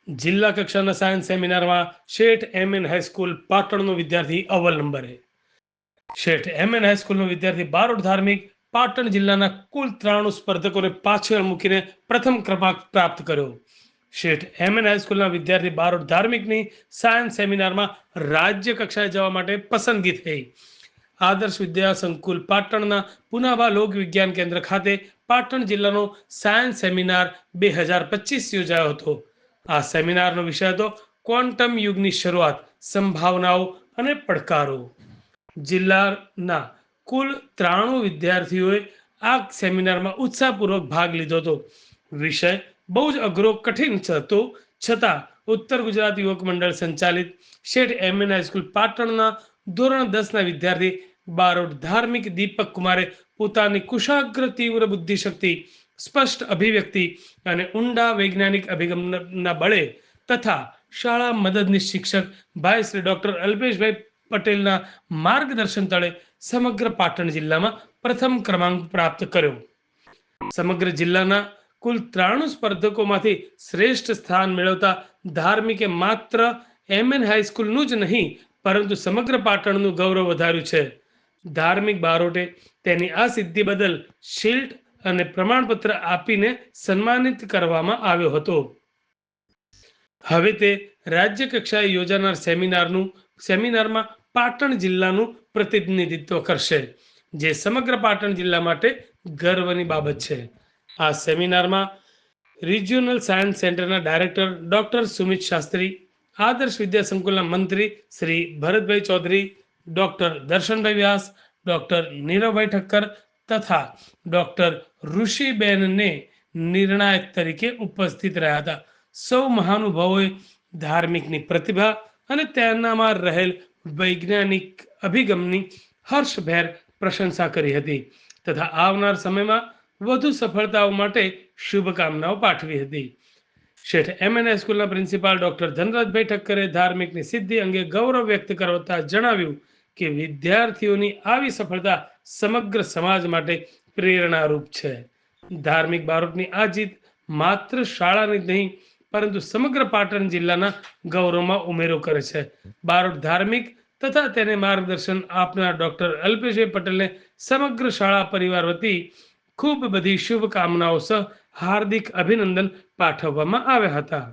જિલ્લા કક્ષાના સાયન્સ સેમિનારમાં શેઠ એમએન હાઈસ્કૂલ પાટણનો વિદ્યાર્થી અવ્વલ નંબરે. શેઠ એમએન હાઈસ્કૂલનો વિદ્યાર્થી બારોટ ધાર્મિક પાટણ જિલ્લાના કુલ 93 સ્પર્ધકોને પાછળ મૂકીને પ્રથમ ક્રમાંક પ્રાપ્ત કર્યો. શેઠ એમએન હાઈસ્કૂલના વિદ્યાર્થી બારોટ ધાર્મિકની સાયન્સ સેમિનારમાં રાજ્ય કક્ષાએ જવા માટે પસંદગી થઈ. આદર્શ વિદ્યા સંકુલ પાટણના પુનાભા લોક વિજ્ઞાન કેન્દ્ર ખાતે પાટણ જિલ્લાનો સાયન્સ સેમિનાર 2025 યોજાયો હતો. આ સેમિનારનો વિષય હતો ક્વોન્ટમ યુગની શરૂઆત, સંભાવનાઓ અને પડકારો. જિલ્લાના કુલ 93 વિદ્યાર્થીઓએ આ સેમિનારમાં ઉત્સાહપૂર્વક ભાગ લીધો હતો. વિષય બહુ જ અઘરો, કઠિન હતો, છતાં ઉત્તર ગુજરાત યુવક મંડળ સંચાલિત શેઠ એમએન હાઈસ્કૂલ પાટણના ધોરણ 10ના વિદ્યાર્થી બારોટ ધાર્મિક દીપક કુમારે પોતાની કુશાગ્ર તીવ્ર બુદ્ધિશક્તિ, સ્પષ્ટ અભિવ્યક્તિ અને ઊંડા વૈજ્ઞાનિક અભિગમના બળે તથા શાળા મદદનીશ શિક્ષક ભાઈ શ્રી ડોક્ટર અલ્પેશભાઈ પટેલના માર્ગદર્શન તળે સમગ્ર પાટણ જિલ્લામાં પ્રથમ ક્રમાંક પ્રાપ્ત કર્યો. સમગ્ર જિલ્લાના કુલ 93 સ્પર્ધકોમાંથી શ્રેષ્ઠ સ્થાન મેળવતા ધાર્મિકે માત્ર એમએન હાઈસ્કૂલનું જ નહીં પરંતુ સમગ્ર પાટણનું ગૌરવ વધાર્યું છે. ધાર્મિક બારોટે તેની આ સિદ્ધિ બદલ શિલ્ડ અને પ્રમાણપત્ર આપીને સન્માનિત કરવામાં આવ્યો હતો. હવે તે રાજ્ય કક્ષાએ યોજાનાર સેમિનારમાં પાટણ જિલ્લાનું પ્રતિનિધિત્વ કરશે, જે સમગ્ર પાટણ જિલ્લા માટે ગર્વની બાબત છે. આ સેમિનારમાં રિજિયોનલ સાયન્સ સેન્ટરના ડાયરેક્ટર ડોક્ટર સુમિત શાસ્ત્રી, આદર્શ વિદ્યા સંકુલના મંત્રી શ્રી ભરતભાઈ ચૌધરી, ડોક્ટર દર્શનભાઈ વ્યાસ, ડોક્ટર નીરવભાઈ ઠક્કર તથા ડોક્ટર ઋષિબેનને નિર્ણાયક તરીકે ઉપસ્થિત રહ્યા હતા. સૌ મહાનુભાવોએ ધાર્મિકની પ્રતિભા અને તેનામાં રહેલ વૈજ્ઞાનિક અભિગમની હર્ષભેર પ્રશંસા કરી હતી તથા આવનાર સમયમાં વધુ સફળતાઓ માટે શુભકામનાઓ પાઠવી હતી. શેઠ એમએન હાઈસ્કૂલના પ્રિન્સિપાલ ડોક્ટર ધનરાજભાઈ ઠક્કરે ધાર્મિકની સિદ્ધિ અંગે ગૌરવ વ્યક્ત કરતા જણાવ્યું કે વિદ્યાર્થીઓની આવી સફળતા સમગ્ર સમાજ માટે પ્રેરણારૂપ છે. ધાર્મિક બારોટની આ જીત માત્ર શાળાની જ નહીં પરંતુ સમગ્ર પાટણ જિલ્લાના ગૌરવમાં ઉમેરો કરે છે. બારોટ ધાર્મિક તથા તેને માર્ગદર્શન આપનાર ડોક્ટર અલ્પેશભાઈ પટેલને સમગ્ર શાળા પરિવાર વતી ખૂબ બધી શુભકામનાઓ સહ હાર્દિક અભિનંદન પાઠવવામાં આવ્યા હતા.